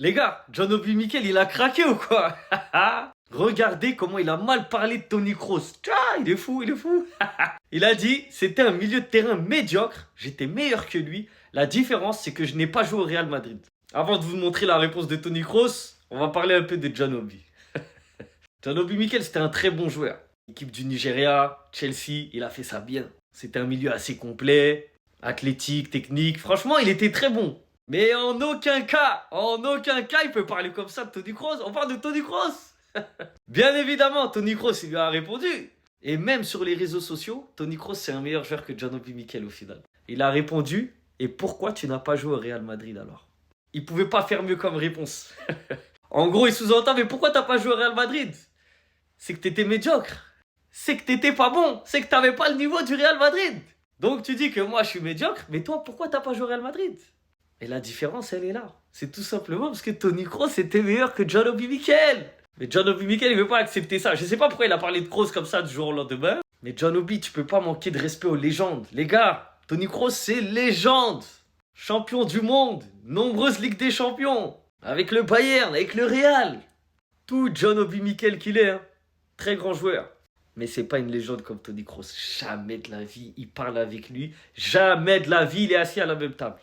Les gars, John Obi Mikel, il a craqué ou quoi? Regardez comment il a mal parlé de Toni Kroos. Tcha, il est fou, il est fou. Il a dit, c'était un milieu de terrain médiocre, j'étais meilleur que lui. La différence, c'est que je n'ai pas joué au Real Madrid. Avant de vous montrer la réponse de Toni Kroos, on va parler un peu de John Obi. John Obi Mikel, c'était un très bon joueur. Équipe du Nigeria, Chelsea, il a fait ça bien. C'était un milieu assez complet, athlétique, technique. Franchement, il était très bon. Mais en aucun cas, il peut parler comme ça de Toni Kroos. On parle de Toni Kroos. Bien évidemment, Toni Kroos, il lui a répondu. Et même sur les réseaux sociaux, Toni Kroos, c'est un meilleur joueur que John Obi Mikel au final. Il a répondu, et pourquoi tu n'as pas joué au Real Madrid alors? Il pouvait pas faire mieux comme réponse. En gros, il sous-entend, mais pourquoi t'as pas joué au Real Madrid? C'est que t'étais médiocre. C'est que t'étais pas bon. C'est que t'avais pas le niveau du Real Madrid. Donc tu dis que moi je suis médiocre, mais toi pourquoi t'as pas joué au Real Madrid? Et la différence, elle est là. C'est tout simplement parce que Toni Kroos était meilleur que John Obi Mikel. Mais John Obi Mikel, il veut pas accepter ça. Je sais pas pourquoi il a parlé de Kroos comme ça du jour au lendemain. Mais John Obi, tu peux pas manquer de respect aux légendes. Les gars, Toni Kroos, c'est légende. Champion du monde. Nombreuses Ligues des Champions. Avec le Bayern, avec le Real. Tout John Obi Mikel qu'il est. Hein. Très grand joueur. Mais c'est pas une légende comme Toni Kroos. Jamais de la vie, il parle avec lui. Jamais de la vie, il est assis à la même table.